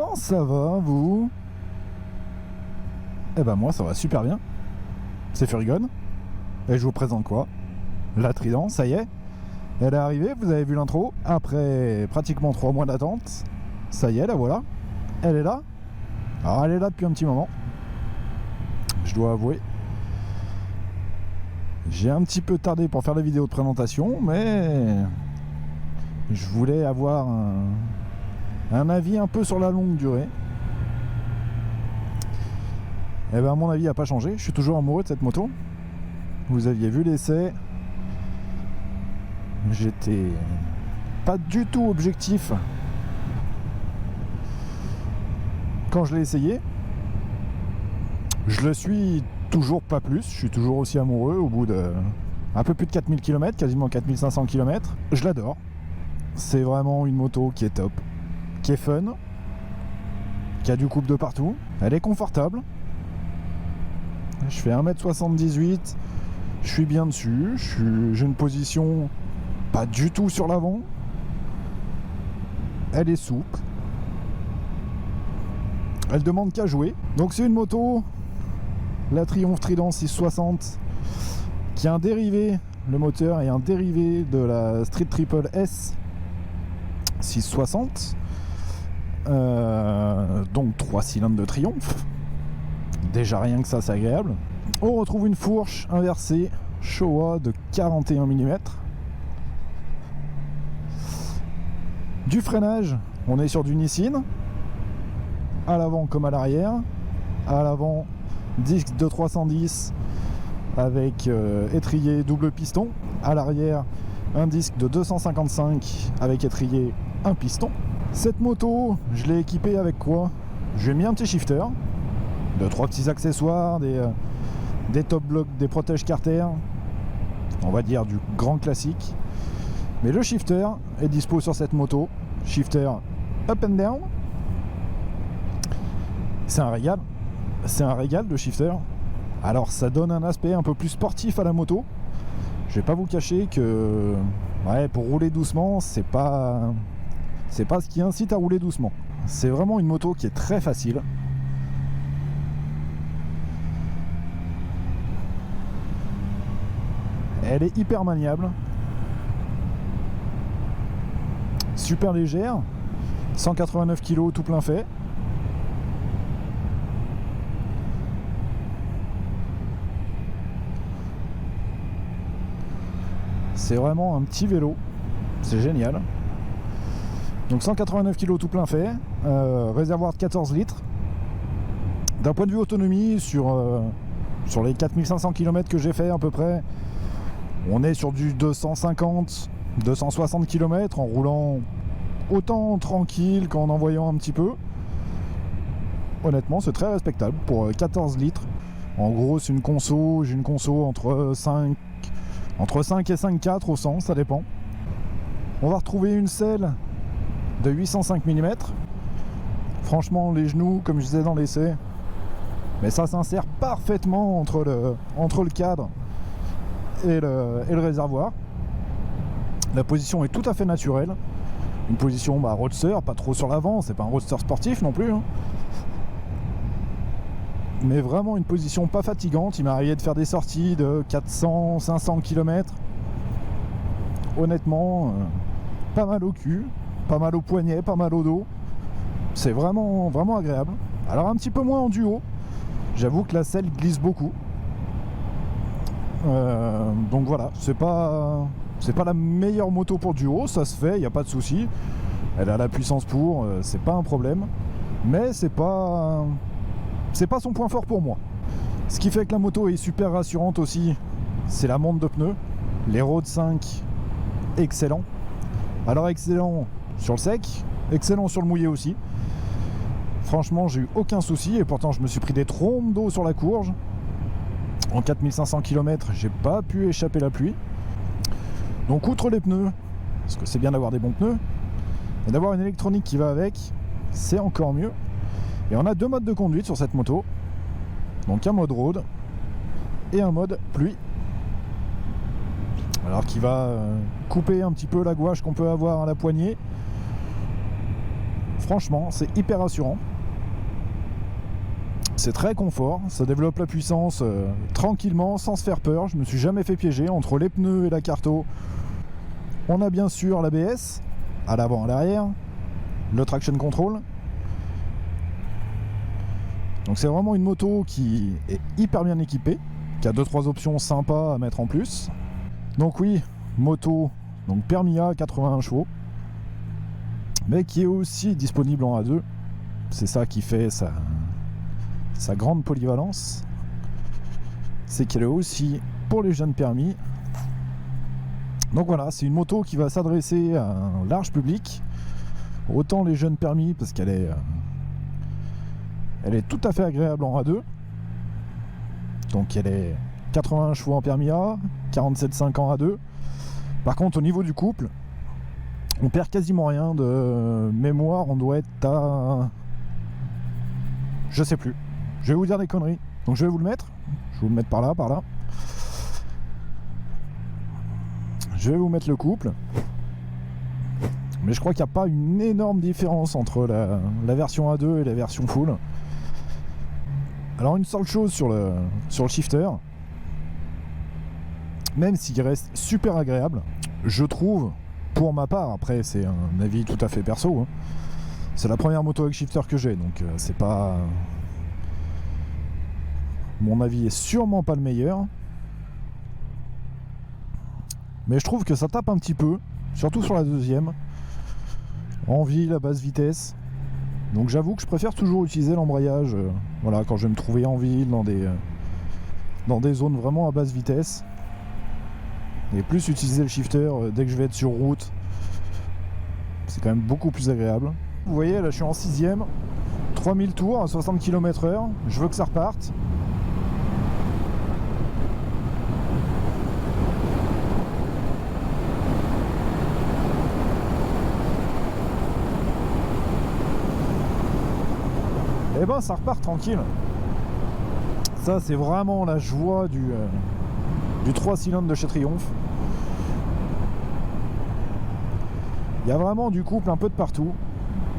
Comment ça va, vous? Eh ben moi ça va super bien. C'est Furigone. Et je vous présente quoi? La Trident, ça y est. Elle est arrivée, vous avez vu l'intro. Après pratiquement 3 mois d'attente. Ça y est, la voilà. Elle est là. Alors elle est là depuis un petit moment. Je dois avouer. J'ai un petit peu tardé pour faire la vidéo de présentation, mais je voulais avoir un avis un peu sur la longue durée. Et ben mon avis n'a pas changé, je suis toujours amoureux de cette moto. Vous aviez vu l'essai. J'étais pas du tout objectif quand je l'ai essayé. Je le suis toujours pas plus, je suis toujours aussi amoureux au bout de un peu plus de 4000 km, quasiment 4500 km. Je l'adore. C'est vraiment une moto qui est top, qui est fun, qui a du couple de partout. Elle est confortable. Je fais 1m78, je suis bien dessus, j'ai une position pas du tout sur l'avant. Elle est souple. Elle demande qu'à jouer. Donc c'est une moto, la Triumph Trident 660, qui a un dérivé, le moteur est un dérivé de la Street Triple S 660. Donc 3 cylindres de Triumph. Déjà rien que ça, c'est agréable. On retrouve une fourche inversée Showa de 41 mm. Du freinage, on est sur du Nissin. À l'avant comme à l'arrière. À l'avant, disque de 310 avec étrier double piston. À l'arrière, un disque de 255 avec étrier un piston. Cette moto, je l'ai équipée avec quoi? J'ai mis un petit shifter, de 3 petits accessoires, des top blocks, des protèges carter, on va dire du grand classique. Mais le shifter est dispo sur cette moto. Shifter up and down. C'est un régal. C'est un régal de shifter. Alors ça donne un aspect un peu plus sportif à la moto. Je vais pas vous cacher que pour rouler doucement, c'est pas ce qui incite à rouler doucement. C'est vraiment une moto qui est très facile. Elle est hyper maniable. Super légère. 189 kg tout plein fait. C'est vraiment un petit vélo. C'est génial. Donc 189 kg tout plein fait. Réservoir de 14 litres. D'un point de vue autonomie, sur les 4500 km que j'ai fait à peu près, on est sur du 250-260 km en roulant autant tranquille qu'en envoyant un petit peu. Honnêtement, c'est très respectable pour 14 litres. En gros, c'est une conso, j'ai une conso entre 5 et 5,4 au 100, ça dépend. On va retrouver une selle de 805 mm. Franchement, les genoux, comme je disais dans l'essai, mais ça s'insère parfaitement entre le cadre et le réservoir. La position est tout à fait naturelle. Une position roadster, pas trop sur l'avant, c'est pas un roadster sportif non plus. Mais vraiment une position pas fatigante. Il m'est arrivé de faire des sorties de 400-500 km. Honnêtement, pas mal au cul, pas mal au poignet, pas mal au dos. C'est vraiment, vraiment agréable. Alors un petit peu moins en duo. J'avoue que la selle glisse beaucoup. Donc voilà, c'est pas la meilleure moto pour duo, ça se fait, il n'y a pas de souci. Elle a la puissance pour, c'est pas un problème. Mais c'est pas son point fort pour moi. Ce qui fait que la moto est super rassurante aussi, c'est la monte de pneus. Les Road 5, excellent. Alors excellent sur le sec, excellent sur le mouillé aussi. Franchement, j'ai eu aucun souci et pourtant je me suis pris des trombes d'eau sur la courge. En 4500 km, j'ai pas pu échapper la pluie. Donc outre les pneus, parce que c'est bien d'avoir des bons pneus, et d'avoir une électronique qui va avec, c'est encore mieux. Et on a 2 modes de conduite sur cette moto. Donc un mode road et un mode pluie. Alors qui va couper un petit peu la gouache qu'on peut avoir à la poignée. Franchement, c'est hyper rassurant. C'est très confort, ça développe la puissance tranquillement, sans se faire peur. Je me suis jamais fait piéger. Entre les pneus et la carto, on a bien sûr l'ABS, à l'avant, à l'arrière, le traction control. Donc c'est vraiment une moto qui est hyper bien équipée, qui a 2-3 options sympas à mettre en plus. Donc oui, moto, donc permis A, 81 chevaux, mais qui est aussi disponible en A2. C'est ça qui fait sa grande polyvalence, c'est qu'elle est aussi pour les jeunes permis. Donc voilà, c'est une moto qui va s'adresser à un large public, autant les jeunes permis parce qu'elle est tout à fait agréable en A2. Donc elle est 81 chevaux en permis A, 47,5 en A2. Par contre au niveau du couple, on perd quasiment rien. De mémoire, on doit être à... je sais plus. Je vais vous dire des conneries. Donc je vais vous le mettre. Je vais vous le mettre par là, par là. Je vais vous mettre le couple. Mais je crois qu'il n'y a pas une énorme différence entre la version A2 et la version full. Alors une seule chose sur le shifter, même s'il reste super agréable, je trouve, pour ma part, après c'est un avis tout à fait perso, hein, c'est la première moto avec shifter que j'ai, donc c'est pas... Mon avis est sûrement pas le meilleur. Mais je trouve que ça tape un petit peu, surtout sur la deuxième. En ville, à basse vitesse. Donc j'avoue que je préfère toujours utiliser l'embrayage voilà, quand je vais me trouver en ville, dans des zones vraiment à basse vitesse. Et plus utiliser le shifter dès que je vais être sur route. C'est quand même beaucoup plus agréable. Vous voyez, là je suis en 6ème. 3000 tours à 60 km/h. Je veux que ça reparte. Et ben ça repart tranquille. Ça c'est vraiment la joie du 3 cylindres de chez Triumph. Il y a vraiment du couple un peu de partout,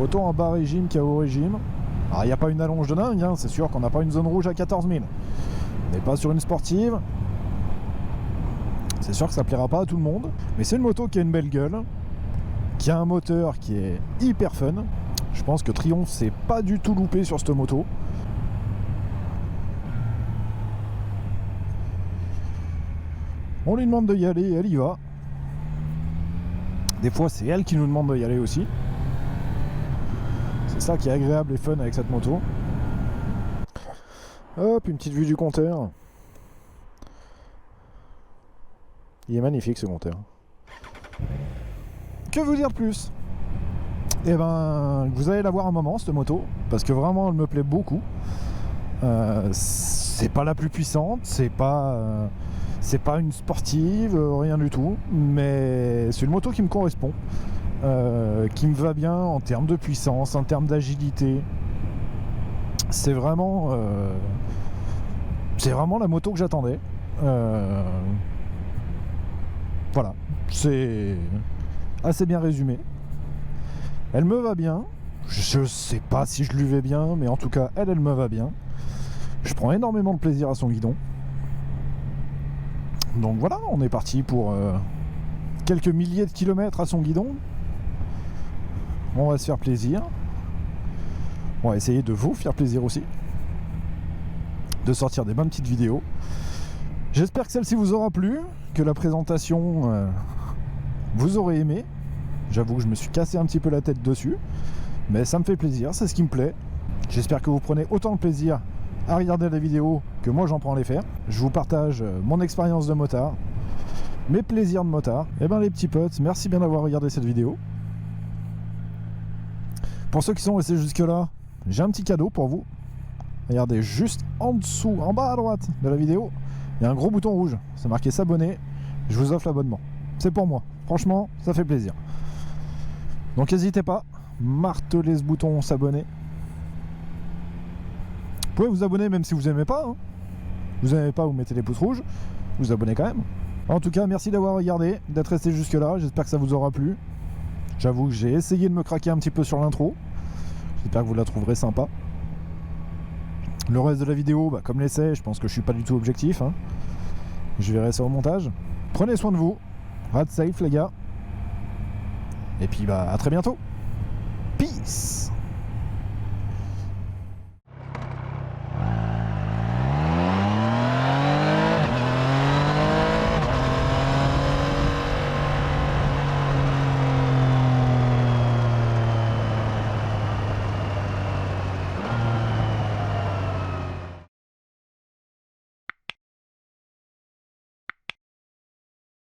autant en bas régime qu'à haut régime. Alors il n'y a pas une allonge de dingue, hein. C'est sûr qu'on n'a pas une zone rouge à 14 000. On n'est pas sur une sportive. C'est sûr que ça plaira pas à tout le monde, mais c'est une moto qui a une belle gueule, qui a un moteur qui est hyper fun. Je pense que Triumph s'est pas du tout loupé sur cette moto. On lui demande d'y aller, elle y va. Des fois c'est elle qui nous demande d'y aller aussi. C'est ça qui est agréable et fun avec cette moto. Hop, une petite vue du compteur. Il est magnifique ce compteur. Que vous dire de plus ? Et ben, vous allez la voir un moment cette moto, parce que vraiment elle me plaît beaucoup. C'est pas la plus puissante, c'est pas une sportive, rien du tout, mais c'est une moto qui me correspond, qui me va bien en termes de puissance, en termes d'agilité. C'est vraiment la moto que j'attendais. Voilà, c'est assez bien résumé. Elle me va bien. Je sais pas si je lui vais bien, mais en tout cas, elle me va bien. Je prends énormément de plaisir à son guidon. Donc voilà, on est parti pour quelques milliers de kilomètres à son guidon. On va se faire plaisir. On va essayer de vous faire plaisir aussi. De sortir des bonnes petites vidéos. J'espère que celle-ci vous aura plu, que la présentation vous aurez aimé. J'avoue que je me suis cassé un petit peu la tête dessus, mais ça me fait plaisir, c'est ce qui me plaît. J'espère que vous prenez autant de plaisir à regarder la vidéo que moi j'en prends à les faire. Je vous partage mon expérience de motard, mes plaisirs de motard. Et ben les petits potes, merci bien d'avoir regardé cette vidéo. Pour ceux qui sont restés jusque là, j'ai un petit cadeau pour vous. Regardez, juste en dessous, en bas à droite de la vidéo, il y a un gros bouton rouge, c'est marqué s'abonner. Je vous offre l'abonnement, c'est pour moi, franchement ça fait plaisir. Donc n'hésitez pas, martelez ce bouton s'abonner. Vous pouvez vous abonner même si vous n'aimez pas, hein. Vous n'aimez pas, vous mettez les pouces rouges, vous abonnez quand même. En tout cas, merci d'avoir regardé, d'être resté jusque là, j'espère que ça vous aura plu. J'avoue que j'ai essayé de me craquer un petit peu sur l'intro. J'espère que vous la trouverez sympa. Le reste de la vidéo, bah, comme l'essai, je pense que je suis pas du tout objectif. Hein. Je verrai ça au montage. Prenez soin de vous. Ride safe les gars. Et puis bah à très bientôt. Peace.